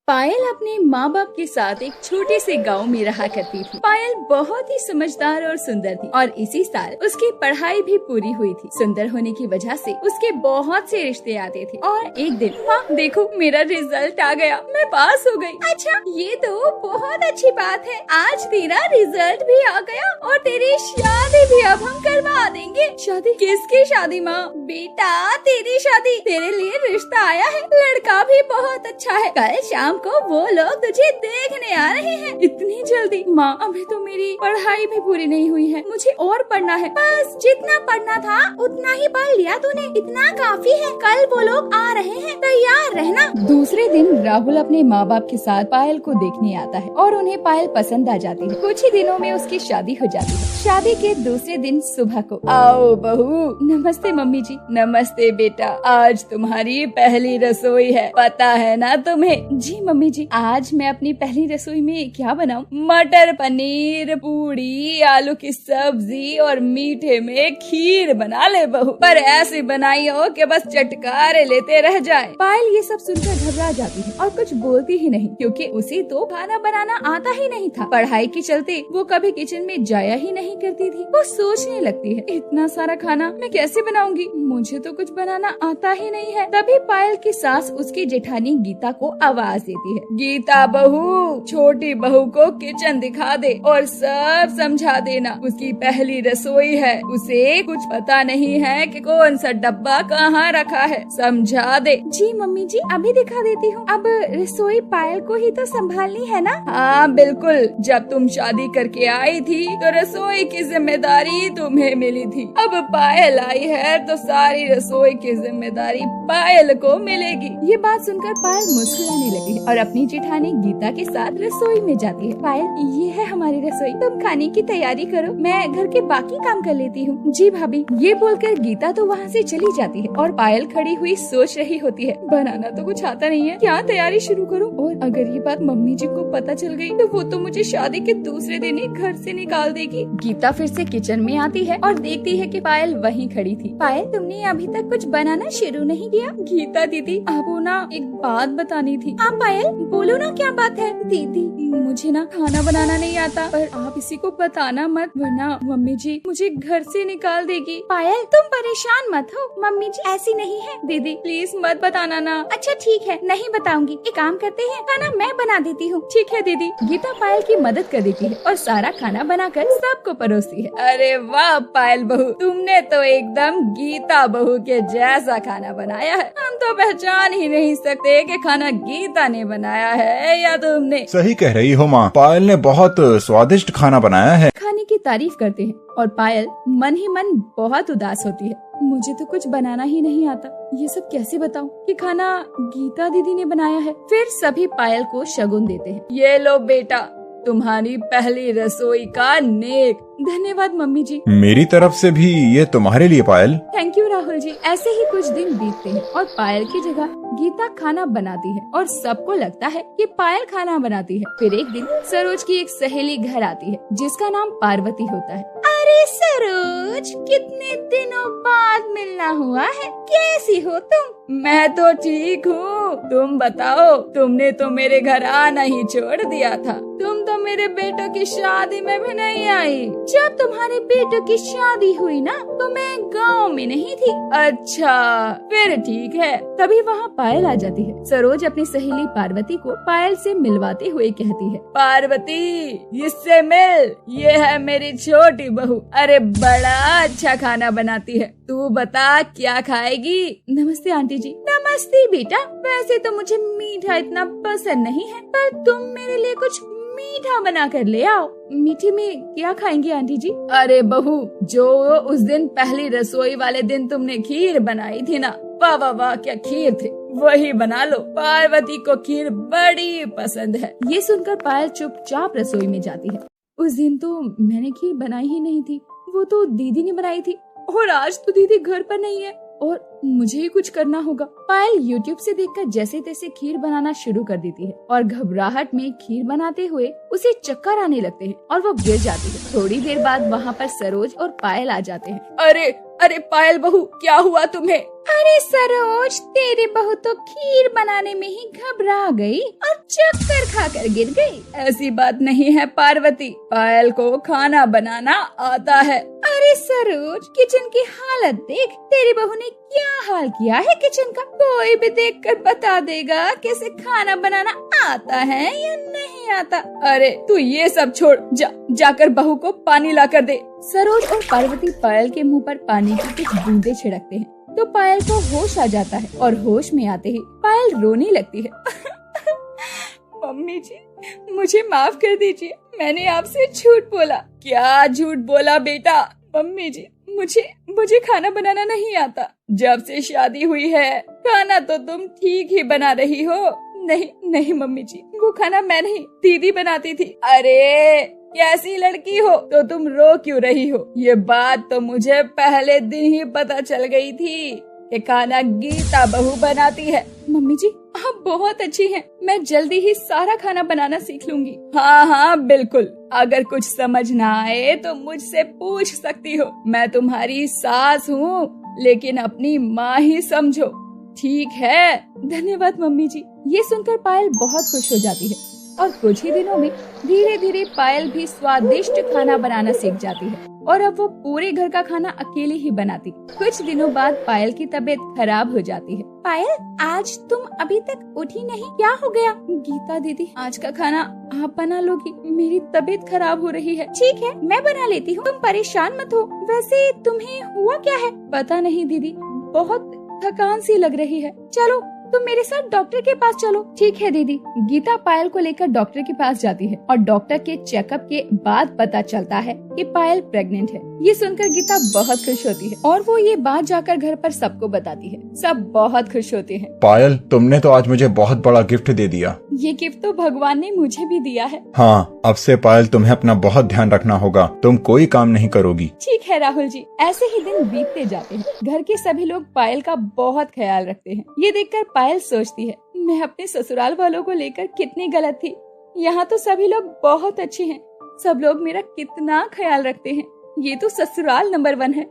पायल अपने माँ बाप के साथ एक छोटे से गांव में रहा करती थी। पायल बहुत ही समझदार और सुंदर थी और इसी साल उसकी पढ़ाई भी पूरी हुई थी। सुंदर होने की वजह से उसके बहुत से रिश्ते आते थे और एक दिन माँ देखो मेरा रिजल्ट आ गया, मैं पास हो गई। अच्छा ये तो बहुत अच्छी बात है, आज तेरा रिजल्ट भी आ गया और तेरी शादी भी अब हम करवा देंगे। शादी? किसकी शादी माँ? बेटा तेरी शादी, तेरे लिए रिश्ता आया है, लड़का भी बहुत अच्छा है, कल शाम को वो लोग तुझे देखने आ रहे हैं। इतनी जल्दी? माँ अभी तो मेरी पढ़ाई भी पूरी नहीं हुई है, मुझे और पढ़ना है। बस जितना पढ़ना था उतना ही पढ़ लिया तूने, इतना काफी है, कल वो लोग आ रहे हैं, तैयार रहना। दूसरे दिन राहुल अपने माँ बाप के साथ पायल को देखने आता है और उन्हें पायल पसंद आ जाती है। कुछ ही दिनों में उसकी शादी हो जाती है। शादी के दूसरे दिन सुबह को, आओ बहू। नमस्ते मम्मी जी। नमस्ते बेटा, आज तुम्हारी पहली रसोई है, पता है ना तुम्हें? जी मम्मी जी। आज मैं अपनी पहली रसोई में क्या बनाऊं? मटर पनीर, पूड़ी, आलू की सब्जी और मीठे में खीर बना ले बहू, पर ऐसी बनाई हो कि बस चटकारे लेते रह जाए। पायल ये सब सुनकर घबरा जाती है और कुछ बोलती ही नहीं, क्योंकि उसे तो खाना बनाना आता ही नहीं था। पढ़ाई के चलते वो कभी किचन में जाया ही नहीं करती थी। वो सोचने लगती है, इतना सारा खाना मैं कैसे बनाऊंगी, मुझे तो कुछ बनाना आता ही नहीं है। तभी पायल की सास उसकी जेठानी गीता को आवाज देती है, गीता बहू, छोटी बहू को किचन दिखा दे और सब समझा देना। उसकी पहली रसोई है, उसे कुछ पता नहीं है कि कौन सा डब्बा कहाँ रखा है, समझा दे। जी मम्मी जी, अभी दिखा देती हूँ। अब रसोई पायल को ही तो संभालनी है ना? हाँ बिल्कुल, जब तुम शादी करके आई थी तो रसोई की जिम्मेदारी तुम्हें मिली थी। अब पायल आई है तो सारी रसोई की जिम्मेदारी पायल को मिलेगी। ये बात सुनकर पायल मुस्कुराने लगी और अपनी जेठानी गीता के साथ रसोई में जाती है। पायल ये है हमारी रसोई, तुम खाने की तैयारी करो, मैं घर के बाकी काम कर लेती हूँ। जी भाभी। ये बोलकर गीता तो वहाँ से चली जाती है और पायल खड़ी हुई सोच रही होती है, बनाना तो कुछ आता नहीं है, क्या तैयारी शुरू करूँ? और अगर ये बात मम्मी जी को पता चल गई तो वो तो मुझे शादी के दूसरे दिन ही घर से निकाल देगी। गीता फिर से किचन में आती है और देखती है कि पायल वहीं खड़ी थी। पायल तुमने अभी तक कुछ बनाना शुरू नहीं किया? गीता दीदी आपको ना एक बात बतानी थी। हाँ पायल बोलो ना, क्या बात है? दीदी मुझे ना खाना बनाना नहीं आता, पर आप इसी को बताना मत, वरना मम्मी जी मुझे घर से निकाल देगी। पायल तुम परेशान मत हो, मम्मी जी ऐसी नहीं है। दीदी प्लीज मत बताना ना। अच्छा ठीक है, नहीं बताऊंगी। एक काम करते हैं, खाना मैं बना देती हूँ। ठीक है दीदी। गीता पायल की मदद कर देती है और सारा खाना बनाकर सबको परोसती है। अरे वाह पायल बहू, तुमने तो एकदम गीता बहू के जैसा खाना बनाया है, हम तो पहचान ही नहीं सकते कि खाना गीता ने बनाया है या तुमने। सही कह रही हो माँ, पायल ने बहुत स्वादिष्ट खाना बनाया है। खाने की तारीफ करते हैं और पायल मन ही मन बहुत उदास होती है। मुझे तो कुछ बनाना ही नहीं आता, ये सब कैसे बताऊं कि खाना गीता दीदी ने बनाया है। फिर सभी पायल को शगुन देते हैं, ये लो बेटा तुम्हारी पहली रसोई का नेक। धन्यवाद मम्मी जी। मेरी तरफ से भी ये तुम्हारे लिए पायल। Thank you Rahul ji. ऐसे ही कुछ दिन बीतते हैं और पायल की जगह गीता खाना बनाती है और सबको लगता है कि पायल खाना बनाती है। फिर एक दिन सरोज की एक सहेली घर आती है जिसका नाम पार्वती होता है। अरे सरोज, कितने दिनों बाद मिलना हुआ है, कैसी हो तुम? मैं तो ठीक हूँ, तुम बताओ, तुमने तो मेरे घर आना ही छोड़ दिया था, तुम तो मेरे बेटों की शादी में भी नहीं आई। जब तुम्हारे बेटों की शादी हुई ना तो मैं गांव में नहीं थी। अच्छा फिर ठीक है। तभी वहाँ पायल आ जाती है। सरोज अपनी सहेली पार्वती को पायल से मिलवाते हुए कहती है, पार्वती इससे मिल, ये है मेरी छोटी बहू, अरे बड़ा अच्छा खाना बनाती है, तू बता क्या खाएगी? नमस्ते आंटी जी। नमस्ते बेटा, वैसे तो मुझे मीठा इतना पसंद नहीं है, पर तुम मेरे लिए कुछ मीठा बना कर ले आओ। मीठे में क्या खाएंगी आंटी जी? अरे बहू, जो उस दिन पहली रसोई वाले दिन तुमने खीर बनाई थी ना, वाह वाह वाह क्या खीर थी, वही बना लो, पार्वती को खीर बड़ी पसंद है। ये सुनकर पायल चुपचाप रसोई में जाती है। उस दिन तो मैंने खीर बनाई ही नहीं थी, वो तो दीदी ने बनाई थी और आज तो दीदी घर पर नहीं है और मुझे ही कुछ करना होगा। पायल YouTube से देखकर जैसे तैसे खीर बनाना शुरू कर देती है और घबराहट में खीर बनाते हुए उसे चक्कर आने लगते हैं और वो गिर जाती है। थोड़ी देर बाद वहाँ पर सरोज और पायल आ जाते हैं। अरे अरे पायल बहू, क्या हुआ तुम्हें? अरे सरोज, तेरी बहू तो खीर बनाने में ही घबरा गई और चक्कर खाकर गिर गई। ऐसी बात नहीं है पार्वती, पायल को खाना बनाना आता है। अरे सरोज, किचन की हालत देख, तेरी बहू ने क्या हाल किया है किचन का। कोई भी देखकर बता देगा कैसे खाना बनाना आता है या नहीं आता। अरे तू ये सब छोड़, जाकर बहू को पानी ला कर दे। सरोज और पार्वती पायल के मुंह पर पानी की कुछ बूंदे छिड़कते हैं तो पायल को होश आ जाता है और होश में आते ही पायल रोने लगती है। मम्मी जी, मुझे माफ कर दीजिए, मैंने आपसे झूठ बोला। क्या झूठ बोला बेटा? मम्मी जी, मुझे खाना बनाना नहीं आता। जब से शादी हुई है खाना तो तुम ठीक ही बना रही हो। नहीं मम्मी जी, वो खाना मैं नहीं, दीदी बनाती थी। अरे कैसी लड़की हो तो तुम रो क्यों रही हो? ये बात तो मुझे पहले दिन ही पता चल गई थी कि खाना गीता बहू बनाती है। मम्मी जी, आप बहुत अच्छी हैं, मैं जल्दी ही सारा खाना बनाना सीख लूंगी। हाँ बिल्कुल, अगर कुछ समझ ना आए तो मुझसे पूछ सकती हो। मैं तुम्हारी सास हूँ, लेकिन अपनी माँ ही समझो, ठीक है? धन्यवाद मम्मी जी। ये सुनकर पायल बहुत खुश हो जाती है और कुछ ही दिनों में धीरे धीरे पायल भी स्वादिष्ट खाना बनाना सीख जाती है और अब वो पूरे घर का खाना अकेले ही बनाती। कुछ दिनों बाद पायल की तबीयत खराब हो जाती है। पायल, आज तुम अभी तक उठी नहीं, क्या हो गया? गीता दीदी, आज का खाना आप बना लोगी, मेरी तबीयत खराब हो रही है। ठीक है, मैं बना लेती हूँ, तुम परेशान मत हो। वैसे तुम्हें हुआ क्या है? पता नहीं दीदी, बहुत थकान सी लग रही है। चलो तुम मेरे साथ डॉक्टर के पास चलो। ठीक है दीदी। गीता पायल को लेकर डॉक्टर के पास जाती है और डॉक्टर के चेकअप के बाद पता चलता है कि पायल प्रेग्नेंट है। ये सुनकर गीता बहुत खुश होती है और वो ये बात जाकर घर पर सबको बताती है। सब बहुत खुश होते हैं। पायल, तुमने तो आज मुझे बहुत बड़ा गिफ्ट दे दिया। ये गिफ्ट तो भगवान ने मुझे भी दिया है। हाँ, अब से पायल तुम्हें अपना बहुत ध्यान रखना होगा, तुम कोई काम नहीं करोगी। ठीक है राहुल जी। ऐसे ही दिन बीतते जाते हैं। घर के सभी लोग पायल का बहुत ख्याल रखते हैं। ये देखकर पायल सोचती है, मैं अपने ससुराल वालों को लेकर कितनी गलत थी। यहाँ तो सभी लोग बहुत अच्छे हैं, सब लोग मेरा कितना ख्याल रखते हैं। ये तो ससुराल नंबर 1 है।